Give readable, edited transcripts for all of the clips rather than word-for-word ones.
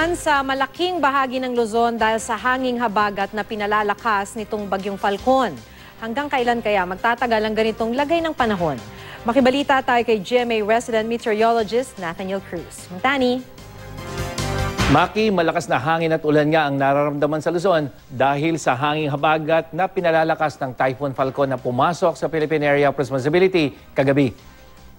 Ulan sa malaking bahagi ng Luzon dahil sa hanging habagat na pinalalakas nitong bagyong Falcon. Hanggang kailan kaya magtatagal ang ganitong lagay ng panahon? Makibalita tayo kay GMA resident meteorologist Nathaniel Cruz. Tani. Maki, malakas na hangin at ulan nga ang nararamdaman sa Luzon dahil sa hanging habagat na pinalalakas ng Typhoon Falcon na pumasok sa Philippine Area of Responsibility kagabi.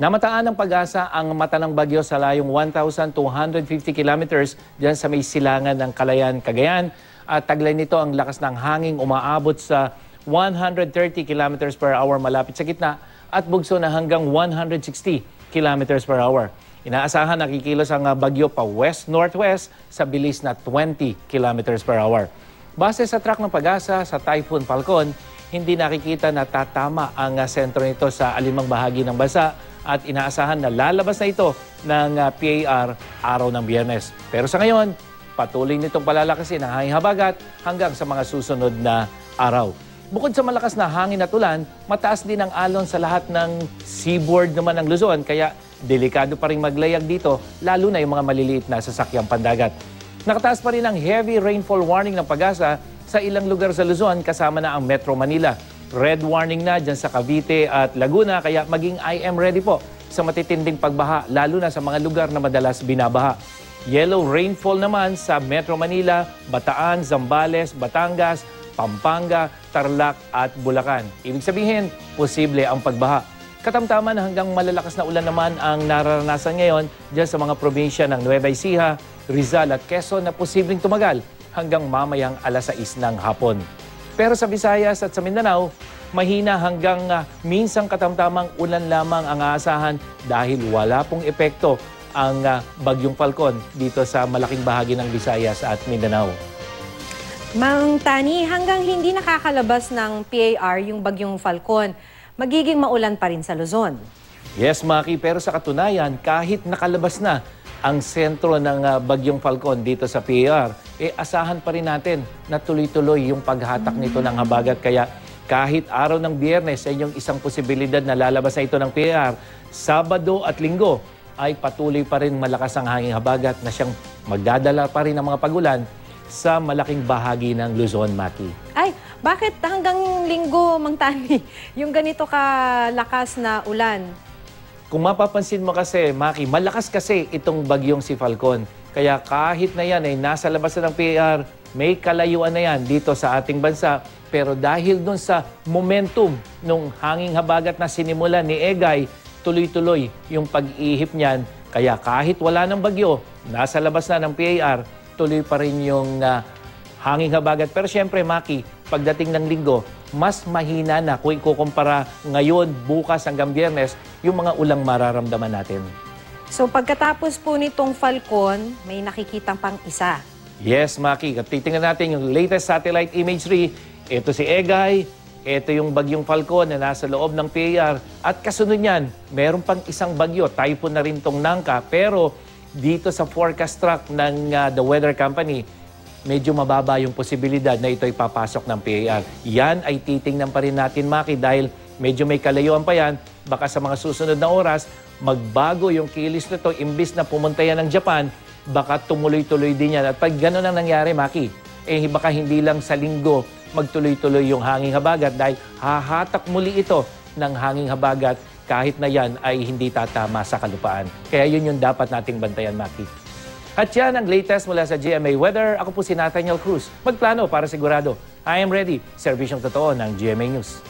Namataan ng Pag-asa ang mata ng bagyo sa layong 1,250 kilometers diyan sa may silangan ng Calayan, Cagayan at taglay nito ang lakas ng hangin umaabot sa 130 kilometers per hour malapit sa gitna at bugso na hanggang 160 kilometers per hour. Inaasahan na kikilos ang bagyo pa west-northwest sa bilis na 20 kilometers per hour. Base sa track ng Pag-asa sa Typhoon Falcon, hindi nakikita na tatama ang sentro nito sa alimang bahagi ng bansa at inaasahan na lalabas na ito ng PAR araw ng Biyernes. Pero sa ngayon, patuloy nitong palalakasin ang hanging habagat hanggang sa mga susunod na araw. Bukod sa malakas na hangin at ulan, mataas din ang alon sa lahat ng seaboard naman ng Luzon, kaya delikado pa rin maglayag dito, lalo na yung mga maliliit na sasakyang pandagat. Nakataas pa rin ang heavy rainfall warning ng Pag-asa sa ilang lugar sa Luzon kasama na ang Metro Manila. Red warning na dyan sa Cavite at Laguna, kaya maging IM ready po sa matitinding pagbaha, lalo na sa mga lugar na madalas binabaha. Yellow rainfall naman sa Metro Manila, Bataan, Zambales, Batangas, Pampanga, Tarlac at Bulacan. Ibig sabihin, posible ang pagbaha. Katamtaman hanggang malalakas na ulan naman ang nararanasan ngayon dyan sa mga probinsya ng Nueva Ecija, Rizal at Quezon na posibleng tumagal hanggang mamayang alas 6 ng hapon. Pero sa Visayas at sa Mindanao, mahina hanggang minsang katamtamang ulan lamang ang aasahan dahil wala pong epekto ang bagyong Falcon dito sa malaking bahagi ng Visayas at Mindanao. Mang Tani, hanggang hindi nakakalabas ng PAR yung bagyong Falcon, magiging maulan pa rin sa Luzon. Yes, Maki, pero sa katunayan, kahit nakalabas na ang sentro ng bagyong Falcon dito sa PAR, asahan pa rin natin na tuloy-tuloy yung paghatak nito ng habagat. Kaya kahit araw ng Biyernes ay yung isang posibilidad na lalabas na ito ng PAR, Sabado at Linggo ay patuloy pa rin malakas ang hanging habagat na siyang magdadala pa rin ng mga pagulan sa malaking bahagi ng Luzon, Maki. Ay, bakit hanggang Linggo, Mang Tani, yung ganito kalakas na ulan? Kung mapapansin mo kasi, Maki, malakas kasi itong bagyong si Falcon. Kaya kahit na yan ay nasa labas na ng PAR, may kalayuan na yan dito sa ating bansa. Pero dahil dun sa momentum ng hanging habagat na sinimulan ni Egay, tuloy-tuloy yung pag-ihip niyan. Kaya kahit wala ng bagyo, nasa labas na ng PAR, tuloy pa rin yung hanging habagat. Pero syempre, Maki, pagdating ng Linggo, mas mahina na kung ikukumpara ngayon, bukas hanggang Biyernes, yung mga ulang mararamdaman natin. So pagkatapos po nitong Falcon, may nakikitang pang isa. Yes, Maki. Titingnan natin yung latest satellite imagery. Ito si Egay, ito yung bagyong Falcon na nasa loob ng PAR. At kasunod niyan, meron pang isang bagyo, typhoon na rin tong Nangka. Pero dito sa forecast track ng the weather company, medyo mababa yung posibilidad na ito ay papasok ng PAR. Yan ay titingnan pa rin natin, Maki, dahil medyo may kalayuan pa yan. Baka sa mga susunod na oras, magbago yung kilis nito. Imbis na pumunta yan ng Japan, baka tumuloy-tuloy din yan. At pag gano'n ang nangyari, Maki, baka hindi lang sa Linggo magtuloy-tuloy yung hanging habagat dahil hahatak muli ito ng hanging habagat kahit na yan ay hindi tatama sa kalupaan. Kaya yun yung dapat nating bantayan, Maki. At yan ang latest mula sa GMA Weather. Ako po si Nathaniel Cruz. Magplano para sigurado. I am ready. Serbisyong totoo ng GMA News.